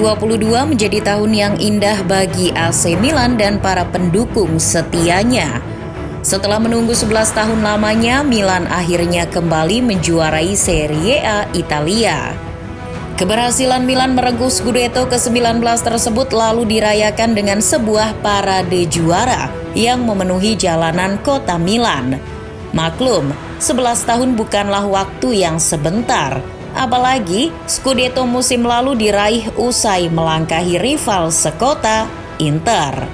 2022 menjadi tahun yang indah bagi AC Milan dan para pendukung setianya. Setelah menunggu 11 tahun lamanya, Milan akhirnya kembali menjuarai Serie A Italia. Keberhasilan Milan merengkuh Scudetto ke-19 tersebut lalu dirayakan dengan sebuah parade juara yang memenuhi jalanan kota Milan. Maklum, 11 tahun bukanlah waktu yang sebentar. Apalagi Scudetto musim lalu diraih usai melangkahi rival sekota, Inter.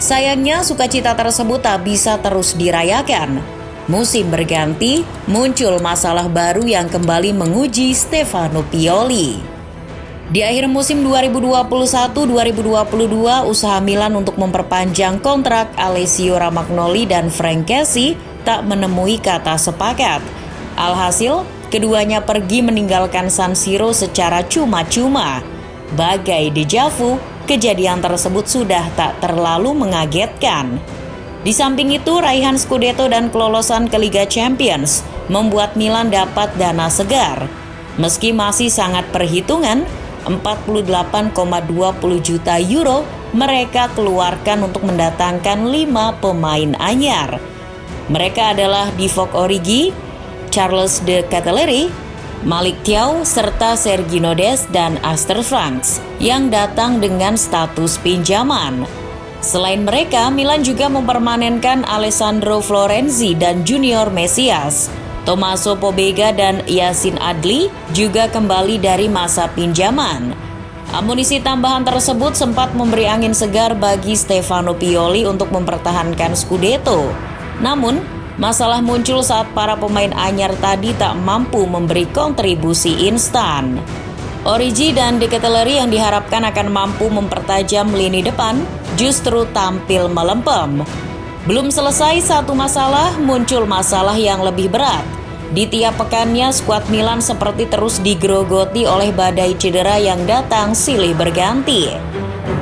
Sayangnya sukacita tersebut tak bisa terus dirayakan. Musim berganti, muncul masalah baru yang kembali menguji Stefano Pioli. Di akhir musim 2021-2022, usaha Milan untuk memperpanjang kontrak Alessio Romagnoli dan Frank Kessie tak menemui kata sepakat. Alhasil, keduanya pergi meninggalkan San Siro secara cuma-cuma. Bagai deja vu, kejadian tersebut sudah tak terlalu mengagetkan. Di samping itu, raihan Scudetto dan kelolosan ke Liga Champions membuat Milan dapat dana segar. Meski masih sangat perhitungan, 48,20 juta euro mereka keluarkan untuk mendatangkan 5 pemain anyar. Mereka adalah Divock Origi, Charles De Ketelaere, Malick Thiaw, serta Sergino Dest dan Aster Franks yang datang dengan status pinjaman. Selain mereka, Milan juga mempermanenkan Alessandro Florenzi dan Junior Mesias. Tommaso Pobega dan Yacine Adli juga kembali dari masa pinjaman. Amunisi tambahan tersebut sempat memberi angin segar bagi Stefano Pioli untuk mempertahankan Scudetto. Namun, masalah muncul saat para pemain anyar tadi tak mampu memberi kontribusi instan. Origi dan De Ketelaere yang diharapkan akan mampu mempertajam lini depan justru tampil melempem. Belum selesai satu masalah, muncul masalah yang lebih berat. Di tiap pekannya, skuad Milan seperti terus digerogoti oleh badai cedera yang datang silih berganti.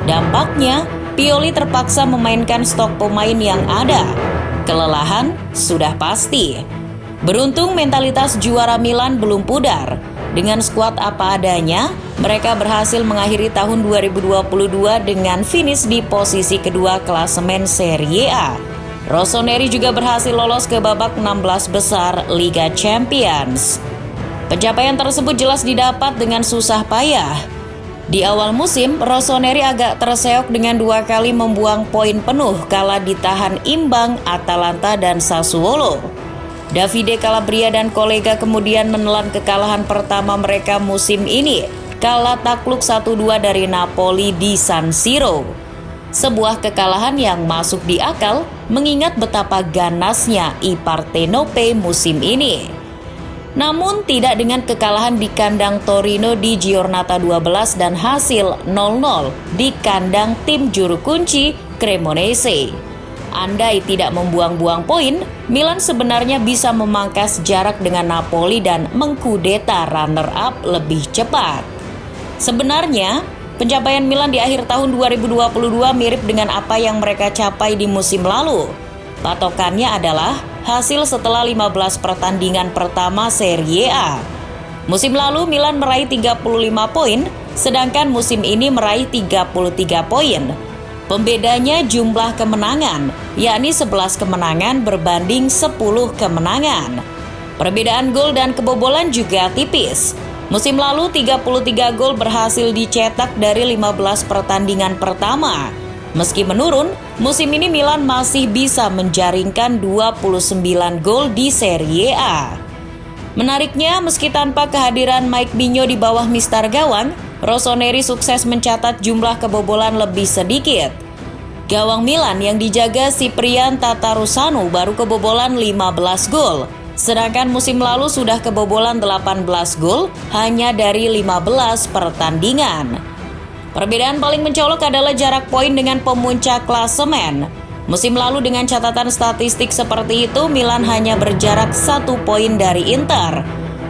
Dampaknya, Pioli terpaksa memainkan stok pemain yang ada. Kelelahan sudah pasti. Beruntung mentalitas juara Milan belum pudar. Dengan skuad apa adanya, mereka berhasil mengakhiri tahun 2022 dengan finish di posisi kedua klasemen Serie A. Rossoneri juga berhasil lolos ke babak 16 besar Liga Champions. Pencapaian tersebut jelas didapat dengan susah payah. Di awal musim, Rossoneri agak terseok dengan 2 kali membuang poin penuh kala ditahan imbang Atalanta dan Sassuolo. Davide Calabria dan kolega kemudian menelan kekalahan pertama mereka musim ini kala takluk 1-2 dari Napoli di San Siro. Sebuah kekalahan yang masuk di akal mengingat betapa ganasnya I Partenope musim ini. Namun tidak dengan kekalahan di kandang Torino di Giornata 12 dan hasil 0-0 di kandang tim juru kunci Cremonese. Andai tidak membuang-buang poin, Milan sebenarnya bisa memangkas jarak dengan Napoli dan mengkudeta runner-up lebih cepat. Sebenarnya, pencapaian Milan di akhir tahun 2022 mirip dengan apa yang mereka capai di musim lalu. Patokannya adalah hasil setelah 15 pertandingan pertama Serie A. Musim lalu Milan meraih 35 poin, sedangkan musim ini meraih 33 poin. Pembedanya jumlah kemenangan, yakni 11 kemenangan berbanding 10 kemenangan. Perbedaan gol dan kebobolan juga tipis. Musim lalu 33 gol berhasil dicetak dari 15 pertandingan pertama. Meski menurun, musim ini Milan masih bisa menjaringkan 29 gol di Serie A. Menariknya, meski tanpa kehadiran Mike Migno di bawah mistar gawang, Rossoneri sukses mencatat jumlah kebobolan lebih sedikit. Gawang Milan yang dijaga Ciprian Tatarusanu baru kebobolan 15 gol. Sedangkan musim lalu sudah kebobolan 18 gol hanya dari 15 pertandingan. Perbedaan paling mencolok adalah jarak poin dengan pemuncak klasemen. Musim lalu dengan catatan statistik seperti itu, Milan hanya berjarak 1 poin dari Inter.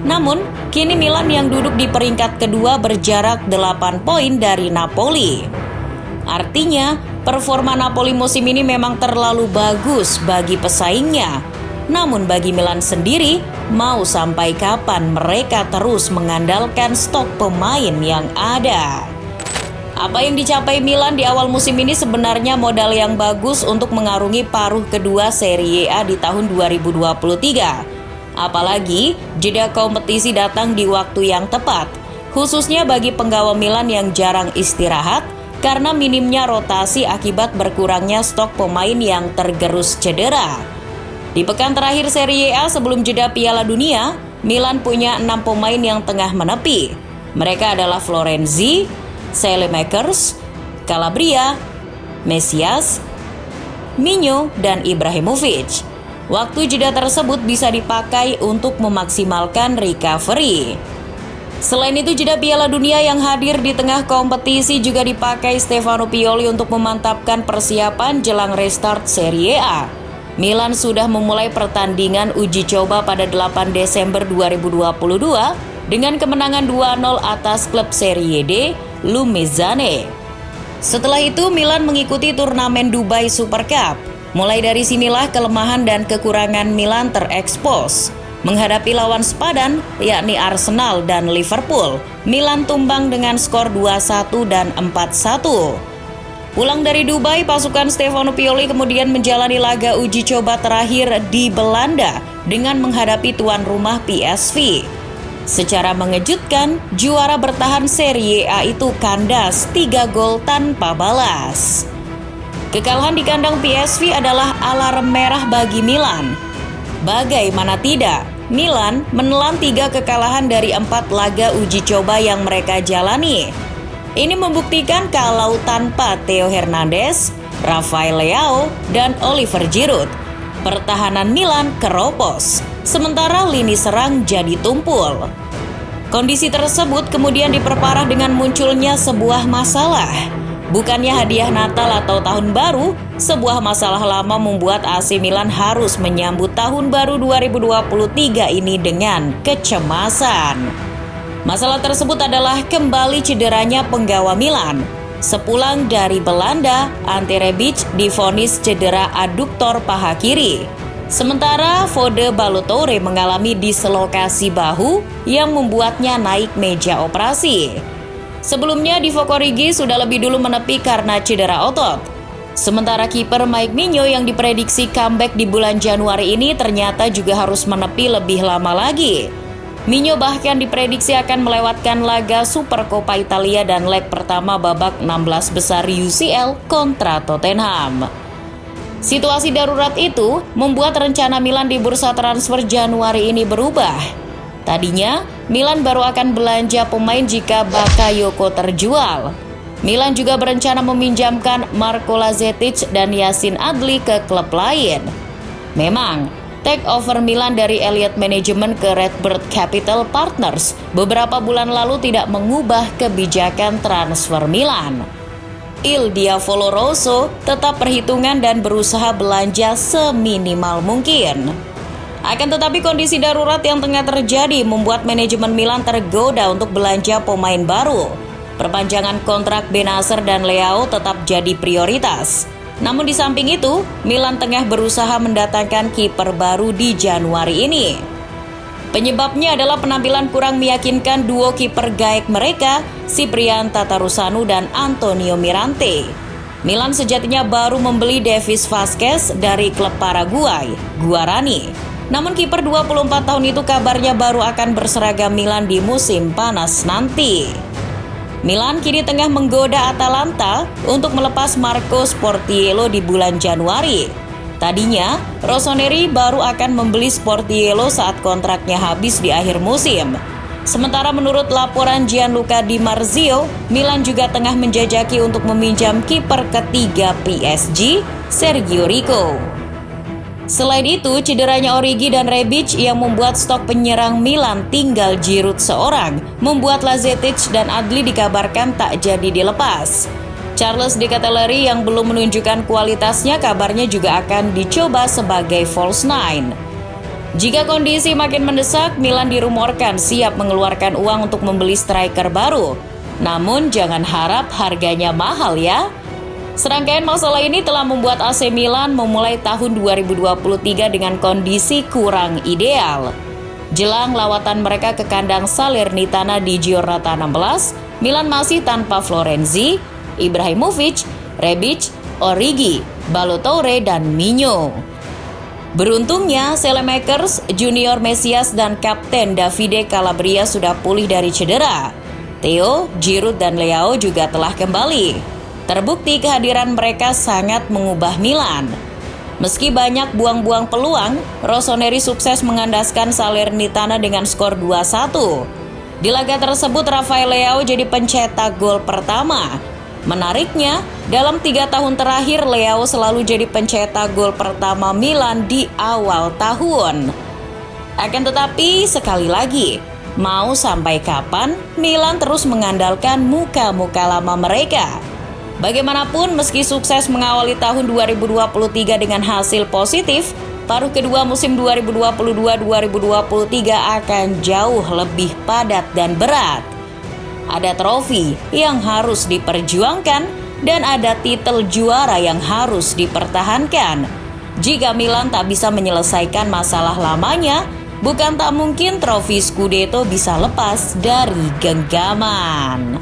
Namun, kini Milan yang duduk di peringkat kedua berjarak 8 poin dari Napoli. Artinya, performa Napoli musim ini memang terlalu bagus bagi pesaingnya. Namun bagi Milan sendiri, mau sampai kapan mereka terus mengandalkan stok pemain yang ada? Apa yang dicapai Milan di awal musim ini sebenarnya modal yang bagus untuk mengarungi paruh kedua Serie A di tahun 2023. Apalagi jeda kompetisi datang di waktu yang tepat, khususnya bagi penggawa Milan yang jarang istirahat karena minimnya rotasi akibat berkurangnya stok pemain yang tergerus cedera. Di pekan terakhir Serie A sebelum jeda Piala Dunia, Milan punya 6 pemain yang tengah menepi. Mereka adalah Florenzi, Saelemaekers, Calabria, Mesias, Minho, dan Ibrahimovic. Waktu jeda tersebut bisa dipakai untuk memaksimalkan recovery. Selain itu, jeda Piala Dunia yang hadir di tengah kompetisi juga dipakai Stefano Pioli untuk memantapkan persiapan jelang restart Serie A. Milan sudah memulai pertandingan uji coba pada 8 Desember 2022 dengan kemenangan 2-0 atas klub Serie D, Lumezzane. Setelah itu, Milan mengikuti turnamen Dubai Super Cup. Mulai dari sinilah kelemahan dan kekurangan Milan terekspos. Menghadapi lawan sepadan, yakni Arsenal dan Liverpool, Milan tumbang dengan skor 2-1 dan 4-1. Pulang dari Dubai, pasukan Stefano Pioli kemudian menjalani laga uji coba terakhir di Belanda dengan menghadapi tuan rumah PSV. Secara mengejutkan, juara bertahan Serie A itu kandas 3 gol tanpa balas. Kekalahan di kandang PSV adalah alarm merah bagi Milan. Bagaimana tidak, Milan menelan 3 kekalahan dari 4 laga uji coba yang mereka jalani. Ini membuktikan kalau tanpa Theo Hernandez, Rafael Leao, dan Oliver Giroud, pertahanan Milan keropos, sementara lini serang jadi tumpul. Kondisi tersebut kemudian diperparah dengan munculnya sebuah masalah. Bukannya hadiah Natal atau Tahun Baru, sebuah masalah lama membuat AC Milan harus menyambut Tahun Baru 2023 ini dengan kecemasan. Masalah tersebut adalah kembali cederanya penggawa Milan. Sepulang dari Belanda, Ante Rebic divonis cedera aduktor paha kiri. Sementara Fode Ballo-Touré mengalami dislokasi bahu yang membuatnya naik meja operasi. Sebelumnya Divock Origi sudah lebih dulu menepi karena cedera otot. Sementara kiper Mike Minho yang diprediksi comeback di bulan Januari ini ternyata juga harus menepi lebih lama lagi. Minho bahkan diprediksi akan melewatkan laga Supercoppa Italia dan leg pertama babak 16 besar UCL kontra Tottenham. Situasi darurat itu membuat rencana Milan di bursa transfer Januari ini berubah. Tadinya, Milan baru akan belanja pemain jika Bakayoko terjual. Milan juga berencana meminjamkan Marco Lazetic dan Yacine Adli ke klub lain. Memang, take over Milan dari Elliott Management ke Redbird Capital Partners beberapa bulan lalu tidak mengubah kebijakan transfer Milan. Il Diavolo Rosso tetap perhitungan dan berusaha belanja seminimal mungkin. Akan tetapi kondisi darurat yang tengah terjadi membuat manajemen Milan tergoda untuk belanja pemain baru. Perpanjangan kontrak Bennacer dan Leao tetap jadi prioritas. Namun di samping itu, Milan tengah berusaha mendatangkan kiper baru di Januari ini. Penyebabnya adalah penampilan kurang meyakinkan duo kiper gaek mereka, Ciprian Tatarusanu dan Antonio Mirante. Milan sejatinya baru membeli Davis Vazquez dari klub Paraguay, Guarani. Namun kiper 24 tahun itu kabarnya baru akan berseragam Milan di musim panas nanti. Milan kini tengah menggoda Atalanta untuk melepas Marco Sportiello di bulan Januari. Tadinya, Rossoneri baru akan membeli Sportiello saat kontraknya habis di akhir musim. Sementara menurut laporan Gianluca Di Marzio, Milan juga tengah menjajaki untuk meminjam kiper ketiga PSG, Sergio Rico. Selain itu, cederanya Origi dan Rebic yang membuat stok penyerang Milan tinggal Giroud seorang, membuat Lazetic dan Adli dikabarkan tak jadi dilepas. Charles De Ketelaere yang belum menunjukkan kualitasnya kabarnya juga akan dicoba sebagai false nine. Jika kondisi makin mendesak, Milan dirumorkan siap mengeluarkan uang untuk membeli striker baru. Namun jangan harap harganya mahal ya. Serangkaian masalah ini telah membuat AC Milan memulai tahun 2023 dengan kondisi kurang ideal. Jelang lawatan mereka ke kandang Salernitana di Giornata 16, Milan masih tanpa Florenzi, Ibrahimovic, Rebic, Origi, Balotore, dan Minho. Beruntungnya, Saelemaekers, Junior Mesias, dan Kapten Davide Calabria sudah pulih dari cedera. Theo, Giroud, dan Leao juga telah kembali. Terbukti kehadiran mereka sangat mengubah Milan. Meski banyak buang-buang peluang, Rossoneri sukses mengandaskan Salernitana dengan skor 2-1. Di laga tersebut, Rafael Leao jadi pencetak gol pertama. Menariknya, dalam 3 tahun terakhir Leao selalu jadi pencetak gol pertama Milan di awal tahun. Akan tetapi, sekali lagi, mau sampai kapan Milan terus mengandalkan muka-muka lama mereka? Bagaimanapun, meski sukses mengawali tahun 2023 dengan hasil positif, paruh kedua musim 2022-2023 akan jauh lebih padat dan berat. Ada trofi yang harus diperjuangkan dan ada titel juara yang harus dipertahankan. Jika Milan tak bisa menyelesaikan masalah lamanya, bukan tak mungkin trofi Scudetto bisa lepas dari genggaman.